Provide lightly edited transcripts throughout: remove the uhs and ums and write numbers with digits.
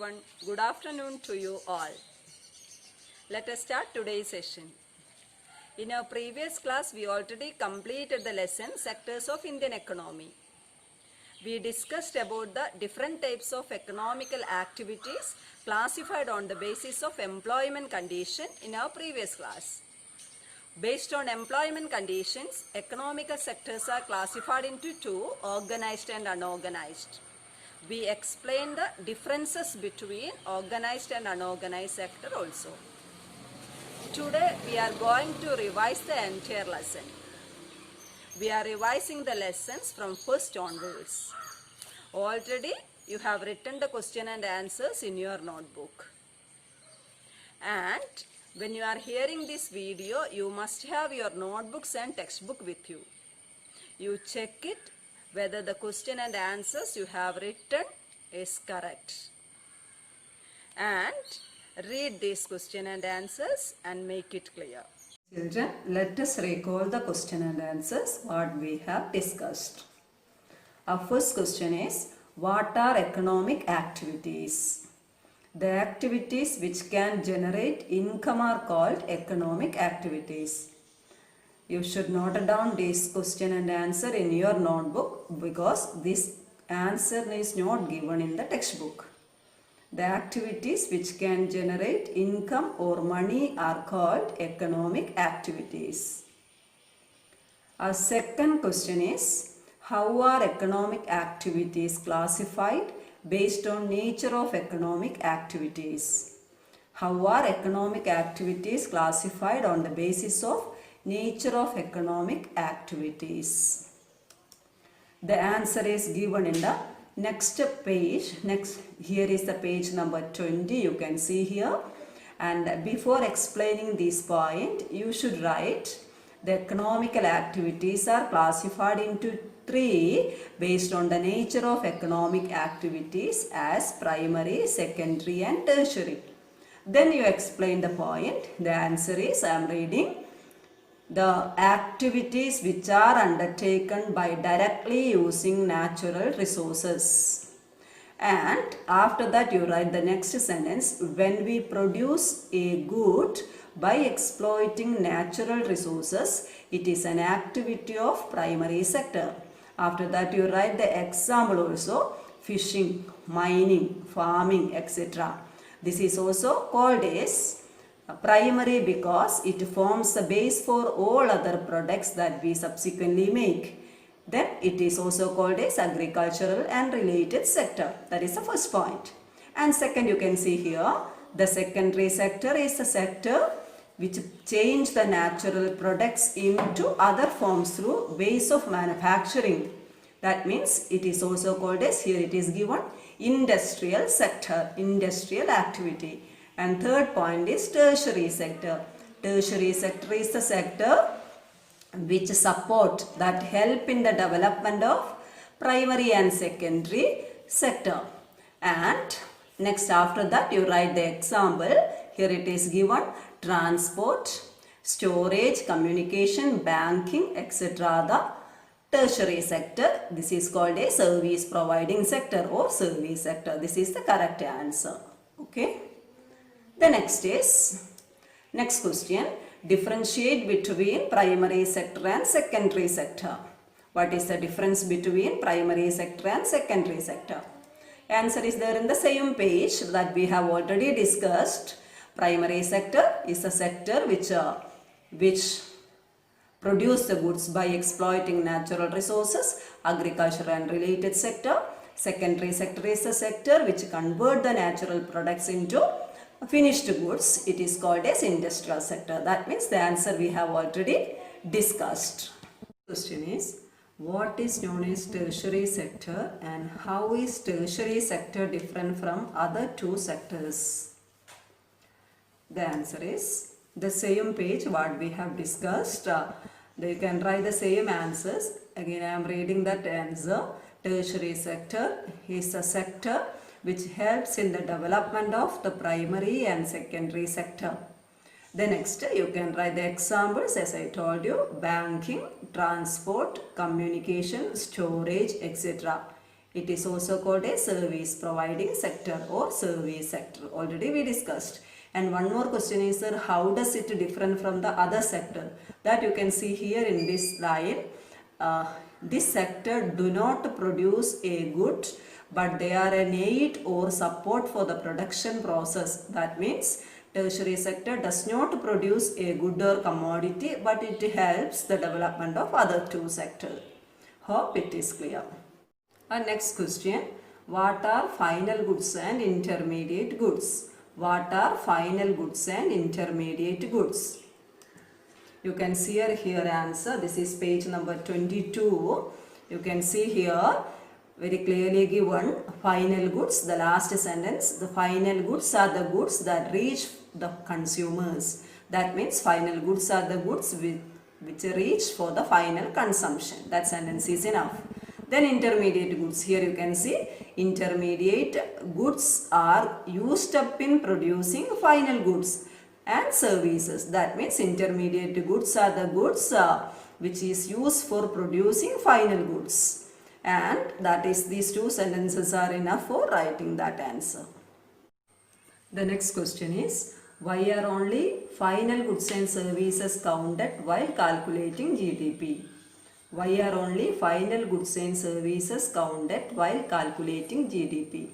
everyone. Good afternoon to you all. Let us start today's session. In our previous class, we already completed the lesson Sectors of Indian Economy. We discussed about the different types of economical activities classified on the basis of employment condition in our previous class. Based on employment conditions, economical sectors are classified into two, organized and unorganized. We explained the differences between organized and unorganized sector also. Today we are going to revise the entire lesson. We are revising the lessons from first onwards. Already you have written the question and answers in your notebook. And when you are hearing this video, you must have your notebooks and textbook with you. You check it whether the question and answers you have written is correct. And read these question and answers and make it clear. Children, let us recall the question and answers what we have discussed. Our first question is, what are economic activities? The activities which can generate income are called economic activities. You should note down this question and answer in your notebook because this answer is not given in the textbook. The activities which can generate income or money are called economic activities. Our second question is, how are economic activities classified based on nature of economic activities? How are economic activities classified on the basis of nature of economic activities? The answer is given in the next page. Here is the page number 20. You can see here. And before explaining this point, you should write the economical activities are classified into three based on the nature of economic activities as primary, secondary and tertiary. Then you explain the point. The answer is, I am reading, the activities which are undertaken by directly using natural resources. And after that you write the next sentence, when we produce a good by exploiting natural resources, it is an activity of primary sector. After that you write the example also, fishing, mining, farming, etc. This is also called as primary because it forms the base for all other products that we subsequently make. Then it is also called as agricultural and related sector. That is the first point. And second, you can see here, the secondary sector is the sector which change the natural products into other forms through ways of manufacturing. That means it is also called as, here it is given, industrial sector, industrial activity. And third point is tertiary sector. Tertiary sector is the sector which support, that help in the development of primary and secondary sector. And next after that you write the example. Here it is given, transport, storage, communication, banking, etc. The tertiary sector. This is called a service providing sector or service sector. This is the correct answer. Okay. The next question, differentiate between primary sector and secondary sector. What is the difference between primary sector and secondary sector? Answer is there in the same page that we have already discussed. Primary sector is a sector which produce the goods by exploiting natural resources, agriculture and related sector. Secondary sector is a sector which convert the natural products into finished goods. It is called as industrial sector. That means the answer we have already discussed. Question is, what is known as tertiary sector and how is tertiary sector different from other two sectors? The answer is the same page what we have discussed. You can write the same answers. Again I am reading that answer. Tertiary sector is a sector which helps in the development of the primary and secondary sector. The next you can write the examples as I told you, banking, transport, communication, storage, etc. It is also called a service providing sector or service sector. Already we discussed. And one more question is, sir, how does it differ from the other sector? That you can see here in this line. This sector do not produce a good, but they are an aid or support for the production process. That means tertiary sector does not produce a good or commodity, but it helps the development of other two sectors. Hope it is clear. Our next question, what are final goods and intermediate goods? What are final goods and intermediate goods? You can see here answer. This is page number 22. You can see here very clearly given final goods, the last sentence. The final goods are the goods that reach the consumers. That means final goods are the goods which reach for the final consumption. That sentence is enough. Then intermediate goods. Here you can see intermediate goods are used up in producing final goods and services. That means intermediate goods are the goods which is used for producing final goods. And that is, these two sentences are enough for writing that answer. The next question is, why are only final goods and services counted while calculating GDP? Why are only final goods and services counted while calculating GDP?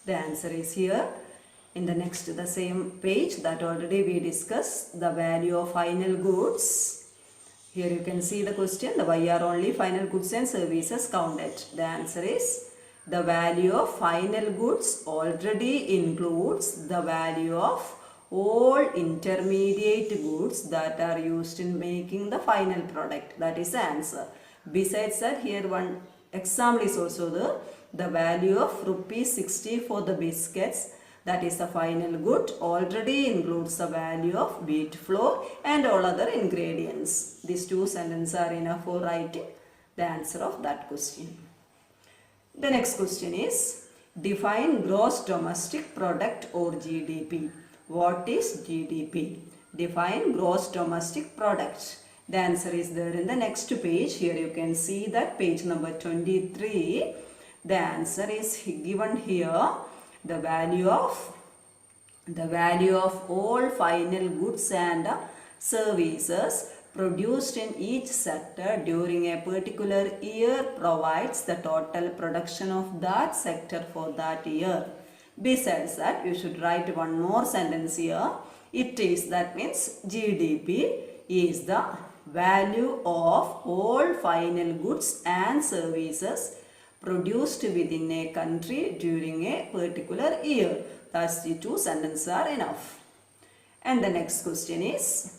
The answer is here. In the next, the same page that already we discussed, the value of final goods. Here you can see the question, the why are only final goods and services counted? The answer is, the value of final goods already includes the value of all intermediate goods that are used in making the final product. That is the answer. Besides that, here one example is also there. The value of ₹60 for the biscuits, that is the final good, already includes the value of wheat flour and all other ingredients. These two sentences are enough for writing the answer of that question. The next question is, define gross domestic product or GDP. What is GDP? Define gross domestic product. The answer is there in the next page. Here you can see that page number 23. The answer is given here. The value of all final goods and services produced in each sector during a particular year provides the total production of that sector for that year. Besides that, you should write one more sentence here. It is, that means GDP is the value of all final goods and services produced within a country during a particular year. Thus, the two sentences are enough. And the next question is,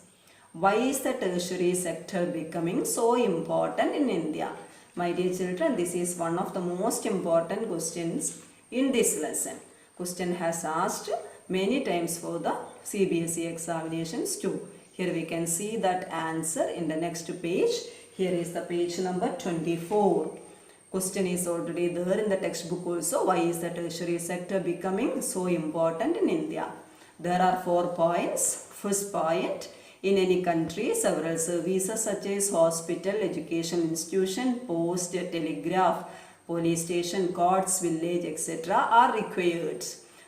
why is the tertiary sector becoming so important in India? My dear children, this is one of the most important questions in this lesson. Question has asked many times for the CBSE examinations too. Here we can see that answer in the next page. Here is the page number 24. Question is already there in the textbook also. Why is the tertiary sector becoming so important in India? There are 4 points. First point, in any country, several services such as hospital, education institution, post, telegraph, police station, courts, village, etc. are required.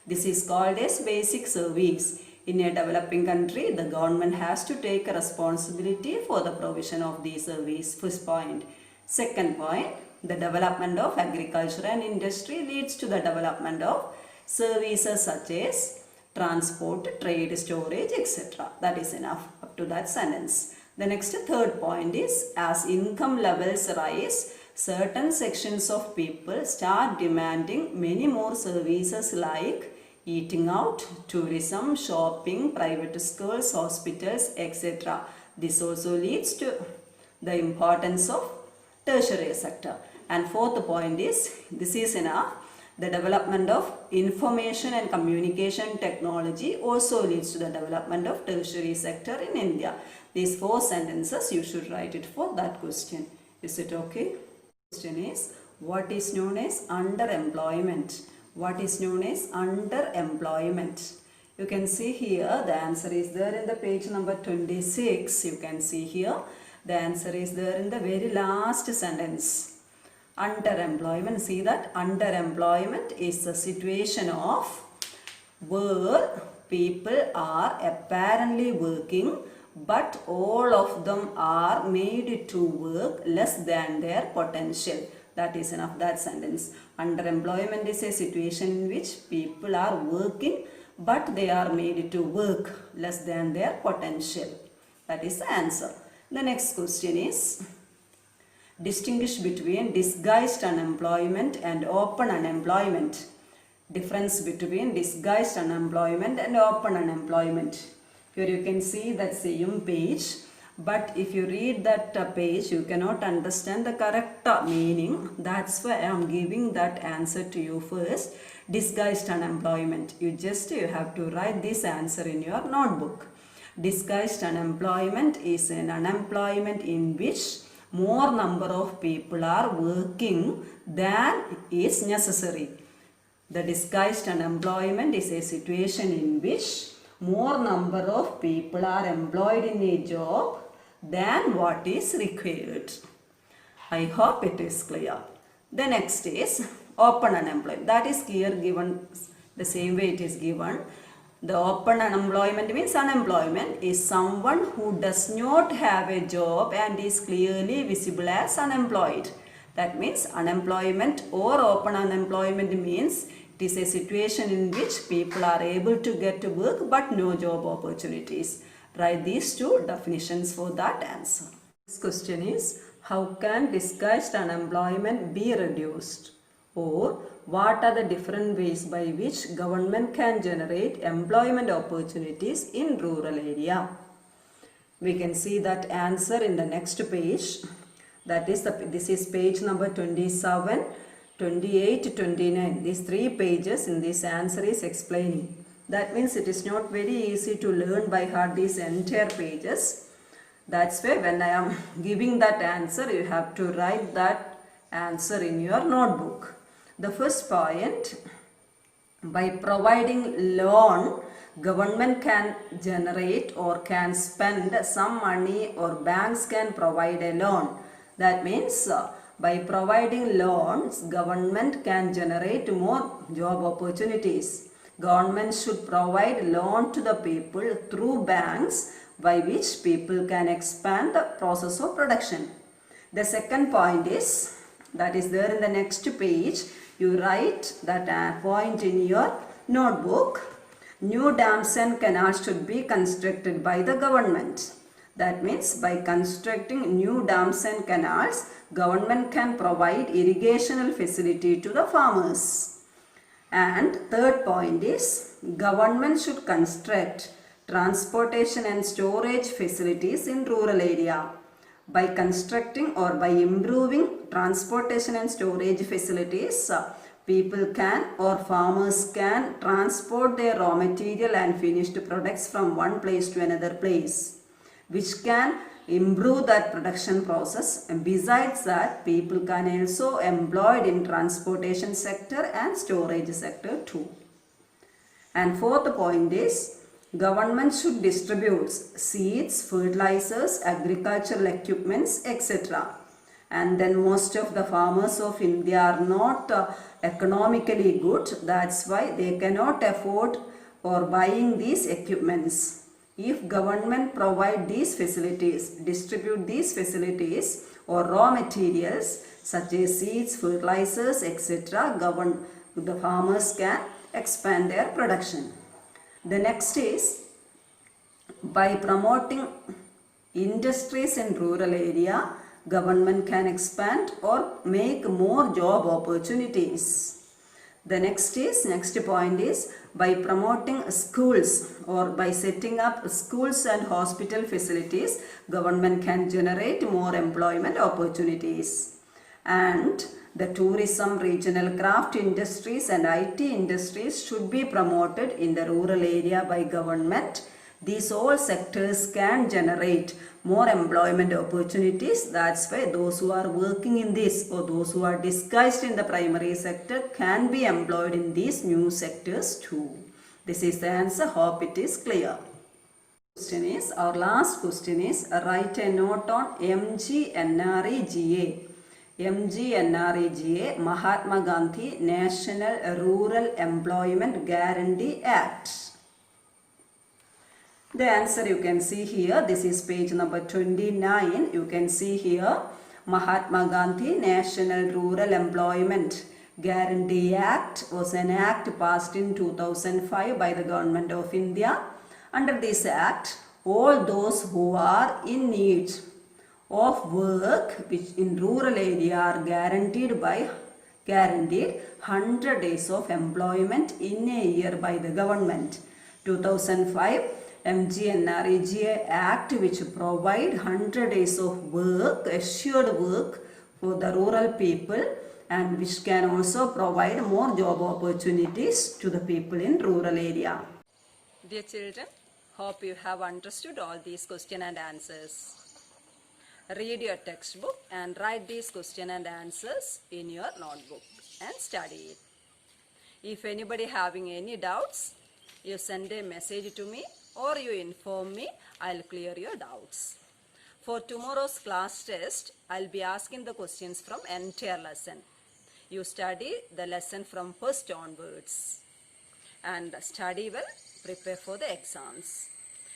This is called as basic service. In a developing country, the government has to take a responsibility for the provision of these service. First point. Second point, the development of agriculture and industry leads to the development of services such as transport, trade, storage, etc. That is enough up to that sentence. The next third point is, as income levels rise, certain sections of people start demanding many more services like eating out, tourism, shopping, private schools, hospitals, etc. This also leads to the importance of tertiary sector. And fourth point is, this is enough, the development of information and communication technology also leads to the development of tertiary sector in India. These 4 sentences you should write it for that question. Is it okay? Question is, what is known as underemployment? What is known as underemployment? You can see here the answer is there in the page number 26. You can see here the answer is there in the very last sentence. Underemployment. See that underemployment is a situation of where people are apparently working but all of them are made to work less than their potential. That is enough, that sentence. Underemployment is a situation in which people are working but they are made to work less than their potential. That is the answer. The next question is, distinguish between disguised unemployment and open unemployment. Difference between disguised unemployment and open unemployment. Here you can see that same page, but if you read that page, you cannot understand the correct meaning. That's why I am giving that answer to you first. Disguised unemployment. You have to write this answer in your notebook. Disguised unemployment is an unemployment in which more number of people are working than is necessary. The disguised unemployment is a situation in which more number of people are employed in a job than what is required. I hope it is clear. The next is open unemployment. That is here given the same way it is given. The open unemployment means unemployment is someone who does not have a job and is clearly visible as unemployed. That means unemployment or open unemployment means it is a situation in which people are able to get to work but no job opportunities. Write these two definitions for that answer. This question is, how can disguised unemployment be reduced? Or what are the different ways by which government can generate employment opportunities in rural area? We can see that answer in the next page. That is this is page number 27, 28, 29. These three pages in this answer is explaining. That means it is not very easy to learn by heart these entire pages. That's why when I am giving that answer, you have to write that answer in your notebook. The first point, by providing loan, government can generate or can spend some money or banks can provide a loan. That means by providing loans, government can generate more job opportunities. Government should provide loan to the people through banks by which people can expand the process of production. The second point is, that is there in the next page. You write that point in your notebook. New dams and canals should be constructed by the government. That means by constructing new dams and canals, government can provide irrigational facility to the farmers. And third point is, government should construct transportation and storage facilities in rural area. By constructing or by improving transportation and storage facilities, people can or farmers can transport their raw material and finished products from one place to another place, which can improve that production process. And besides that, people can also employed in transportation sector and storage sector too. And fourth point is, government should distribute seeds, fertilizers, agricultural equipments, etc. And then most of the farmers of India are not economically good. That's why they cannot afford or buying these equipments. If government provide these facilities, distribute these facilities or raw materials such as seeds, fertilizers, etc., the farmers can expand their production. The next is, by promoting industries in rural area, government can expand or make more job opportunities. The next point is, by promoting schools or by setting up schools and hospital facilities, government can generate more employment opportunities. And the tourism, regional craft industries and IT industries should be promoted in the rural area by government. These all sectors can generate more employment opportunities. That's why those who are working in this or those who are disguised in the primary sector can be employed in these new sectors too. This is the answer. Hope it is clear. Our last question is, write a note on MGNREGA. MGNREGA, Mahatma Gandhi National Rural Employment Guarantee Act. The answer you can see here. This is page number 29. You can see here Mahatma Gandhi National Rural Employment Guarantee Act was an act passed in 2005 by the Government of India. Under this act, all those who are in need of work which in rural area are guaranteed 100 days of employment in a year by the government. 2005 MGNREGA Act which provide 100 days of work, assured work for the rural people, and which can also provide more job opportunities to the people in rural area. Dear children, hope you have understood all these questions and answers. Read your textbook and write these questions and answers in your notebook and study it. If anybody having any doubts, you send a message to me or you inform me. I'll clear your doubts. For tomorrow's class test, I'll be asking the questions from entire lesson. You study the lesson from first onwards and study well, prepare for the exams.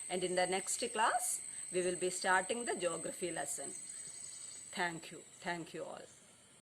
And in the next class, we will be starting the geography lesson. Thank you all.